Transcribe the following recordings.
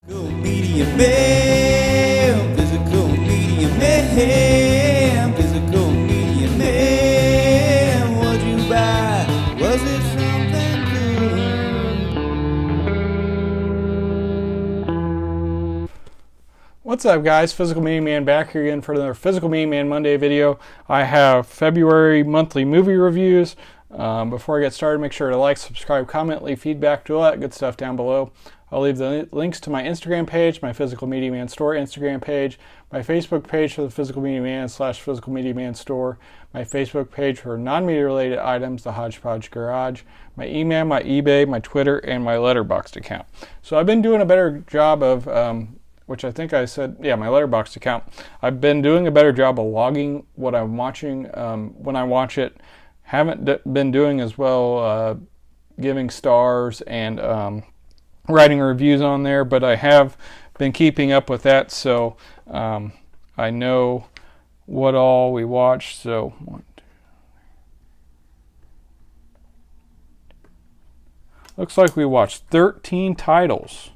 Physical media man, physical media man, physical media man. What'd you buy? Was it something good? What's up, guys? Physical Media Man back here again for another Physical Media Man Monday video. I have February monthly movie reviews. Before I get started, make sure to like, subscribe, comment, leave feedback, do all that good stuff down below. I'll leave the links to my Instagram page, my Physical Media Man Store Instagram page, my Facebook page for the Physical Media Man / Physical Media Man Store, my Facebook page for non-media related items, the Hodgepodge Garage, my email, my eBay, my Twitter, and my Letterboxd account. So I've been doing a better job of, which I think I said, yeah, my Letterboxd account. I've been doing a better job of logging what I'm watching when I watch it. Haven't been doing as well giving stars and writing reviews on there, but I have been keeping up with that, so I know what all we watched. So looks like we watched 13 titles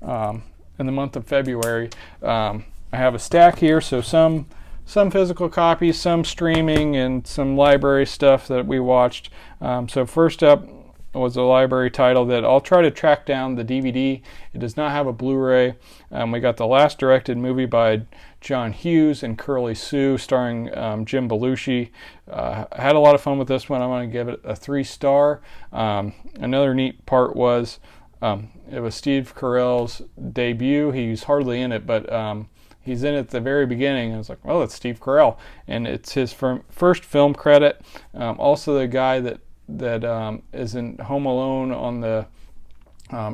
in the month of February. I have a stack here, so some physical copies, some streaming, and some library stuff that we watched. So first up was a library title that I'll try to track down the DVD. It does not have a Blu-ray. We got The Last Directed Movie by John Hughes and Curly Sue, starring Jim Belushi. I had a lot of fun with this one. I'm going to give it a 3-star. Another neat part was it was Steve Carell's debut. He's hardly in it, but he's in it at the very beginning. I was like, well, it's Steve Carell, and it's his first film credit. Also, the guy that is in Home Alone on the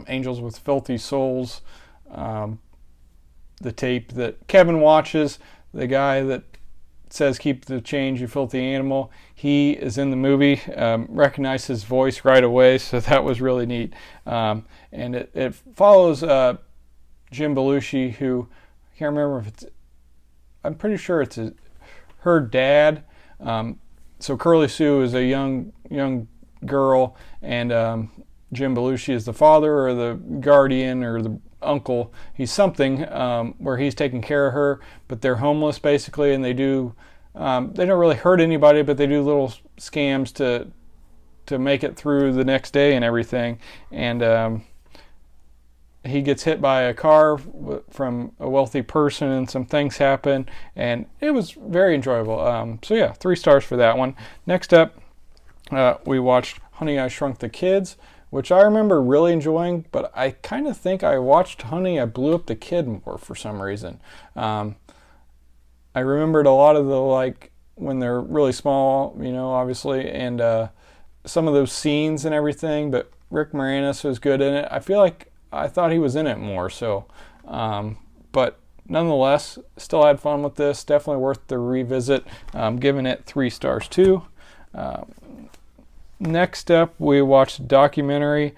Angels with Filthy Souls, the tape that Kevin watches, the guy that says keep the change, you filthy animal, he is in the movie. Recognized his voice right away, so that was really neat. And it follows Jim Belushi, who I can't remember if it's, I'm pretty sure it's her dad. So Curly Sue is a young girl, and Jim Belushi is the father or the guardian or the uncle. He's something where he's taking care of her, but they're homeless basically, and they don't really hurt anybody, but they do little scams to make it through the next day and everything. And he gets hit by a car from a wealthy person, and some things happen, and it was very enjoyable. So yeah, 3 stars for that one. Next up, we watched Honey, I Shrunk the Kids, which I remember really enjoying, but I kind of think I watched Honey, I Blew Up the Kid more for some reason. I remembered a lot of the, like, when they're really small, you know, obviously, and some of those scenes and everything, but Rick Moranis was good in it. I thought he was in it more, so, but nonetheless, still had fun with this. Definitely worth the revisit. Giving it 3 stars too. Next up, we watched a documentary,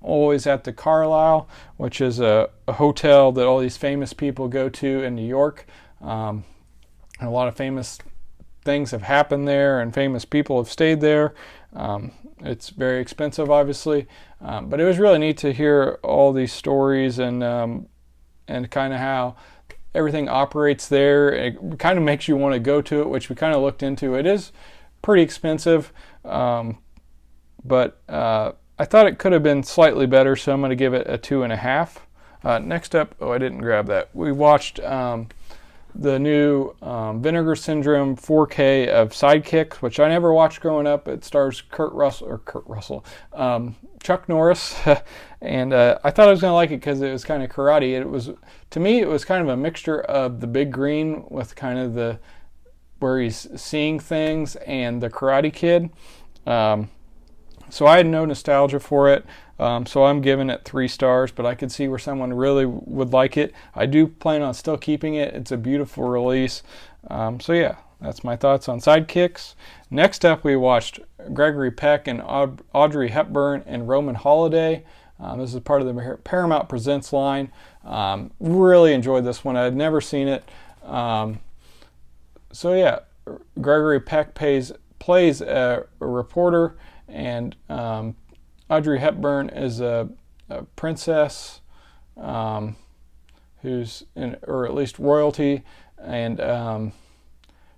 Always at the Carlisle, which is a hotel that all these famous people go to in New York. And a lot of famous things have happened there, and famous people have stayed there. It's very expensive, obviously, but it was really neat to hear all these stories and kind of how everything operates there. It kind of makes you want to go to it, which we kind of looked into. It is pretty expensive, but I thought it could have been slightly better, so I'm going to give it a 2.5. Next up, I didn't grab that. We watched the new Vinegar Syndrome 4K of Sidekicks, which I never watched growing up. It stars Chuck Norris, and I thought I was going to like it because it was kind of karate. To me, it was kind of a mixture of The Big Green with kind of where he's seeing things and The Karate Kid. So I had no nostalgia for it. So I'm giving it 3 stars, but I could see where someone really would like it. I do plan on still keeping it. It's a beautiful release. So yeah, that's my thoughts on Sidekicks. Next up, we watched Gregory Peck and Audrey Hepburn and Roman Holiday. This is part of the Paramount Presents line. Really enjoyed this one. I had never seen it. So yeah, Gregory Peck plays a reporter, and Audrey Hepburn is a princess who's in, or at least royalty, and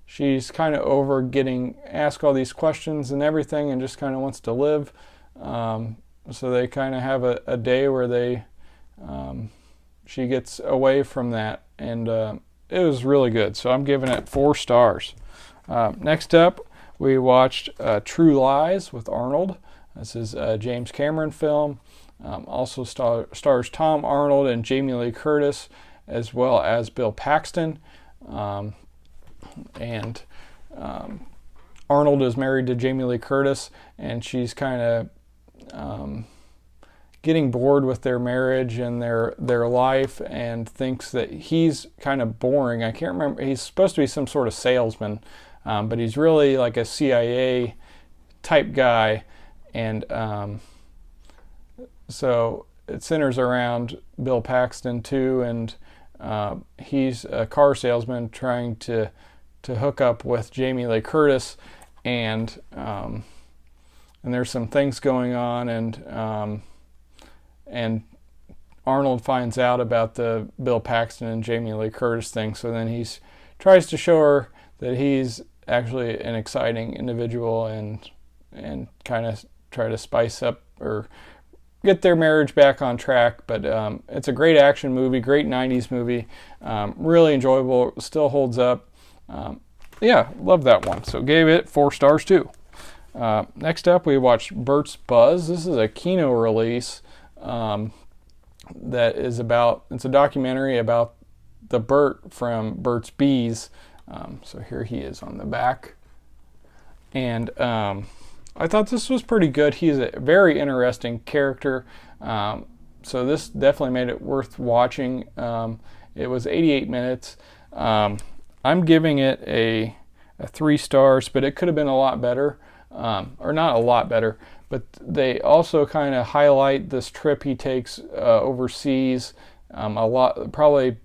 she's kind of over getting asked all these questions and everything, and just kind of wants to live. So they kind of have a day where they she gets away from that, and it was really good. So I'm giving it 4 stars. Next up, we watched True Lies with Arnold. This is a James Cameron film. Also stars Tom Arnold and Jamie Lee Curtis, as well as Bill Paxton. And Arnold is married to Jamie Lee Curtis, and she's kind of getting bored with their marriage and their life, and thinks that he's kind of boring. I can't remember. He's supposed to be some sort of salesman, but he's really like a CIA type guy, and so it centers around Bill Paxton too, and he's a car salesman trying to hook up with Jamie Lee Curtis, and there's some things going on, and Arnold finds out about the Bill Paxton and Jamie Lee Curtis thing, so then he tries to show her that he's actually an exciting individual, and kind of try to spice up or get their marriage back on track. But it's a great action movie, great 90s movie, really enjoyable, still holds up. Yeah, love that one. So gave it 4 stars too. Next up, we watched Bert's Buzz. This is a Kino release that is it's a documentary about the Bert from Burt's Bees. So here he is on the back. And I thought this was pretty good. He's a very interesting character. So this definitely made it worth watching. It was 88 minutes. I'm giving it a 3 stars, but it could have been a lot better. Or not a lot better, but they also kind of highlight this trip he takes overseas. A lot, probably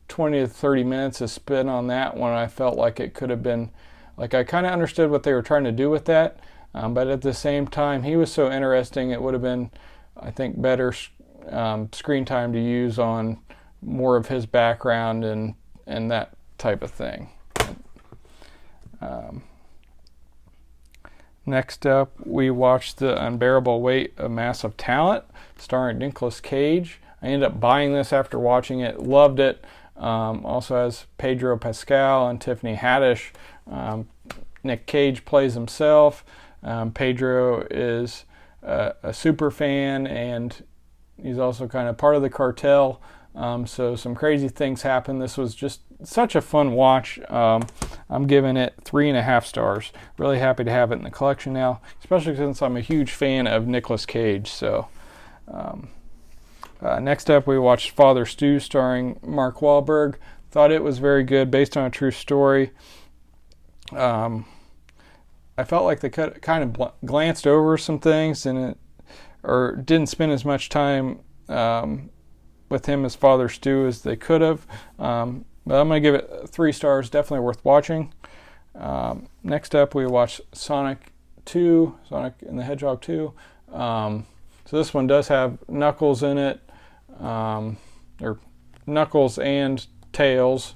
20 to 30 minutes is spent on that one. I felt like it could have been, like, I kind of understood what they were trying to do with that, but at the same time, he was so interesting, it would have been, I think, better screen time to use on more of his background and that type of thing. Next up, we watched The Unbearable Weight of Massive Talent, starring Nicolas Cage. I ended up buying this after watching it, loved it. Also has Pedro Pascal and Tiffany Haddish. Nick Cage plays himself. Pedro is a super fan, and he's also kind of part of the cartel. So some crazy things happen. This was just such a fun watch. I'm giving it 3.5 stars. Really happy to have it in the collection now, especially since I'm a huge fan of Nicolas Cage. So next up, we watched Father Stu, starring Mark Wahlberg. Thought it was very good, based on a true story. I felt like they kind of glanced over some things, or didn't spend as much time with him as Father Stu as they could have. But I'm going to give it 3 stars. Definitely worth watching. Next up, we watched Sonic and the Hedgehog 2. So this one does have Knuckles in it, or Knuckles and Tails.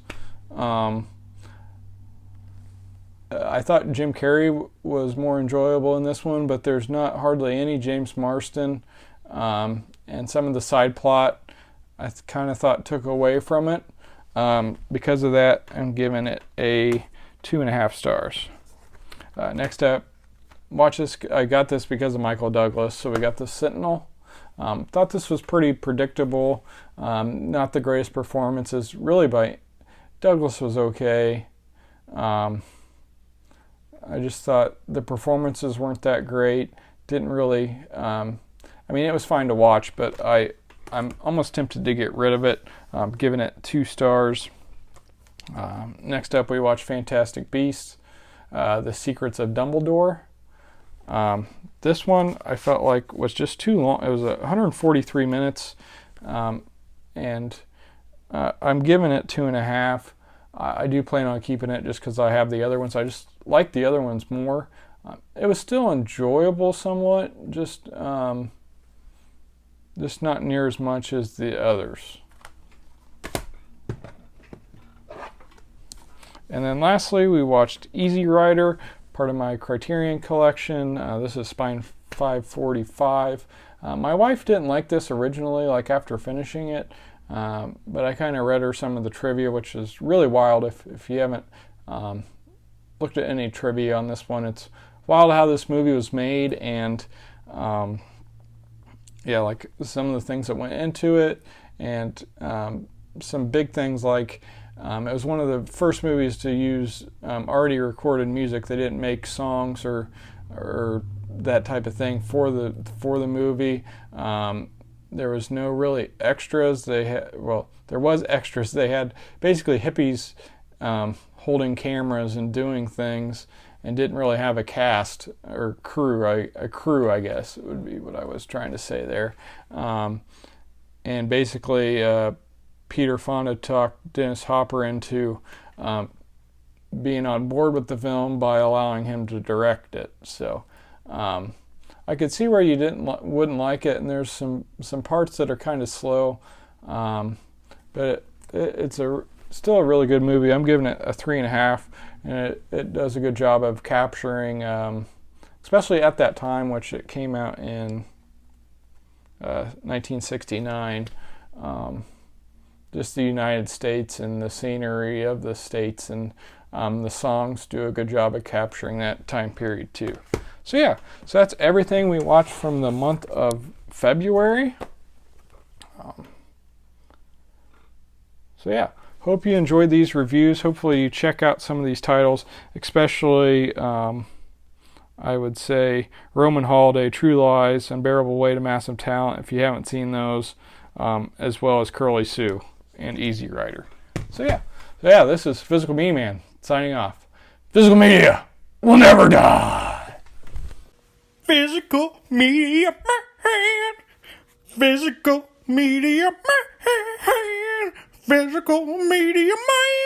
I thought Jim Carrey was more enjoyable in this one, but there's not hardly any James Marsden, and some of the side plot I kind of thought took away from it. Because of that, I'm giving it a 2.5 stars. Next up, watch this. I got this because of Michael Douglas. So we got The Sentinel. Thought this was pretty predictable. Not the greatest performances. Really, by Douglas was okay. I just thought the performances weren't that great. Didn't really. I mean, it was fine to watch, but I'm almost tempted to get rid of it. I'm giving it 2 stars. Next up, we watched Fantastic Beasts, The Secrets of Dumbledore. This one I felt like was just too long. It was 143 minutes, and I'm giving it 2.5. I do plan on keeping it just because I have the other ones. I just like the other ones more. It was still enjoyable somewhat, just just not near as much as the others. And then lastly, we watched Easy Rider, part of my Criterion collection. This is Spine 545. My wife didn't like this originally, like after finishing it, but I kind of read her some of the trivia, which is really wild. If you haven't looked at any trivia on this one, it's wild how this movie was made, and yeah, like some of the things that went into it, and some big things like it was one of the first movies to use already recorded music. They didn't make songs or that type of thing for the movie. There was no really extras. There was extras. They had basically hippies holding cameras and doing things, and didn't really have a cast or crew. A crew, I guess, would be what I was trying to say there. And basically, Peter Fonda talked Dennis Hopper into being on board with the film by allowing him to direct it. So I could see where you wouldn't like it, and there's some parts that are kind of slow, but it's still a really good movie. I'm giving it a 3.5, and it does a good job of capturing, especially at that time, which it came out in 1969. Just the United States and the scenery of the States, and the songs do a good job of capturing that time period too. So yeah, so that's everything we watched from the month of February. So yeah, hope you enjoyed these reviews. Hopefully you check out some of these titles, especially I would say Roman Holiday, True Lies, Unbearable Weight of Massive Talent, if you haven't seen those, as well as Curly Sue and Easy Rider. So yeah, this is Physical Media Man signing off. Physical Media will never die. Physical Media Man. Physical Media Man. Physical Media Man.